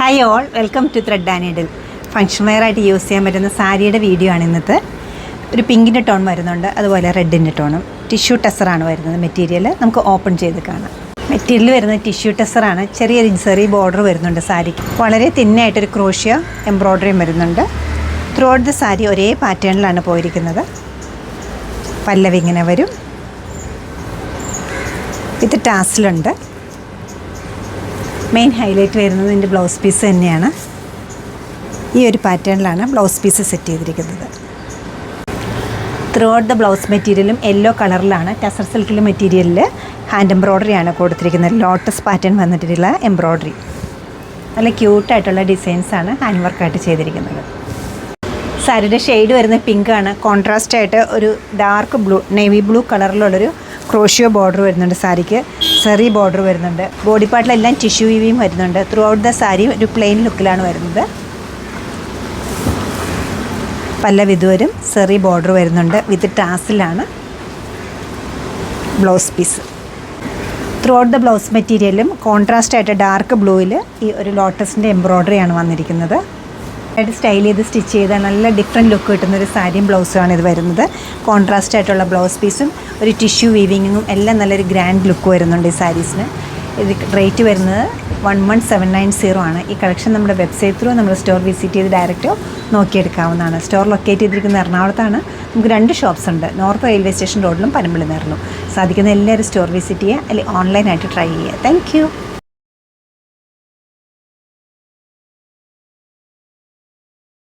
Hi all, welcome to thread and needle. Function വെയറായിട്ട് use ചെയ്യാൻ പറ്റുന്ന സാരിയുടെ വീഡിയോ ആണ് ഇന്നത്തെ. ഒരു പിങ്കിൻ്റെ ടോൺ വരുന്നുണ്ട്, അതുപോലെ റെഡിൻ്റെ ടോണും. ടിഷ്യൂ ടെസറാണ് വരുന്നത് മെറ്റീരിയൽ. നമുക്ക് ഓപ്പൺ ചെയ്ത് കാണാം. മെറ്റീരിയൽ വരുന്നത് ടിഷ്യൂ ടെസറാണ്. ചെറിയ ബോർഡർ വരുന്നുണ്ട് സാരിക്ക്. വളരെ തിന്നായിട്ടൊരു ക്രോഷ്യ എംബ്രോയ്ഡറിയും വരുന്നുണ്ട്. ത്രൂ ഔട്ട് ദ സാരി ഒരേ പാറ്റേണിലാണ് പോയിരിക്കുന്നത്. പല്ലവി ഇങ്ങനെ വരും, വിത്ത് ടാസിലുണ്ട്. മെയിൻ ഹൈലൈറ്റ് വരുന്നത് ഇതിൻ്റെ ബ്ലൗസ് പീസ് തന്നെയാണ്. ഈ ഒരു പാറ്റേണിലാണ് ബ്ലൗസ് പീസ് സെറ്റ് ചെയ്തിരിക്കുന്നത്. ത്രൂ ഔട്ട് ദ ബ്ലൗസ് മെറ്റീരിയലും യെല്ലോ കളറിലാണ്. ടസർ സിൽക്കിലെ മെറ്റീരിയലിൽ ഹാൻഡ് എംബ്രോയ്ഡറിയാണ് കൊടുത്തിരിക്കുന്നത്. ലോട്ടസ് പാറ്റേൺ വന്നിട്ടുള്ള എംബ്രോയ്ഡറി. നല്ല ക്യൂട്ടായിട്ടുള്ള ഡിസൈൻസാണ് ഹാൻഡ് വർക്കായിട്ട് ചെയ്തിരിക്കുന്നത്. സാരിയുടെ ഷെയ്ഡ് വരുന്ന പിങ്കാണ്. കോൺട്രാസ്റ്റ് ആയിട്ട് ഒരു ഡാർക്ക് ബ്ലൂ, നേവി ബ്ലൂ കളറിലുള്ളൊരു ക്രോഷ്യോ ബോർഡർ വരുന്നുണ്ട് സാരിക്ക്. സെറി ബോർഡർ വരുന്നുണ്ട്. ബോഡി പാർട്ടിലെല്ലാം ടിഷ്യൂ വീവിയും വരുന്നുണ്ട്. ത്രൂ ഔട്ട് ദ സാരി ഒരു പ്ലെയിൻ ലുക്കിലാണ് വരുന്നത്. പല്ലവി വരും, സെറി ബോർഡർ വരുന്നുണ്ട്. വിത്ത് ടാസിലാണ് blouse piece. Throughout the blouse മെറ്റീരിയലും കോൺട്രാസ്റ്റ് ആയിട്ട് ഡാർക്ക് ബ്ലൂവിൽ ഈ ഒരു ലോട്ടസിൻ്റെ എംബ്രോയ്ഡറിയാണ് വന്നിരിക്കുന്നത്. ആയിട്ട് സ്റ്റൈൽ ചെയ്ത് സ്റ്റിച്ച് ചെയ്താൽ നല്ല ഡിഫറെൻറ്റ് ലുക്ക് കിട്ടുന്നൊരു സാരിയും ബ്ലൗസുമാണ് ഇത് വരുന്നത്. കോൺട്രാസ്റ്റ് ആയിട്ടുള്ള ബ്ലൗസ് പീസും ഒരു ടിഷ്യൂ വീവിങ്ങും എല്ലാം നല്ലൊരു ഗ്രാൻഡ് ലുക്ക് വരുന്നുണ്ട് ഈ സാരീസിന്. ഇത് റേറ്റ് വരുന്നത് 11790 ആണ്. ഈ കളക്ഷൻ നമ്മുടെ വെബ്സൈറ്റ് ത്രൂ നമ്മൾ സ്റ്റോർ വിസിറ്റ് ചെയ്ത് ഡയറക്റ്റ് നോക്കിയെടുക്കാവുന്നതാണ്. സ്റ്റോർ ലൊക്കേറ്റ് ചെയ്തിരിക്കുന്ന എറണാകുളത്താണ്. നമുക്ക് 2 ഷോപ്സ് ഉണ്ട്. നോർത്ത് റെയിൽവേ സ്റ്റേഷൻ റോഡിലും പനമ്പള്ളി നേറിലും. സാധിക്കുന്ന എല്ലാവരും സ്റ്റോർ വിസിറ്റ് ചെയ്യുക, അല്ലെങ്കിൽ ഓൺലൈനായിട്ട് ട്രൈ ചെയ്യുക. താങ്ക്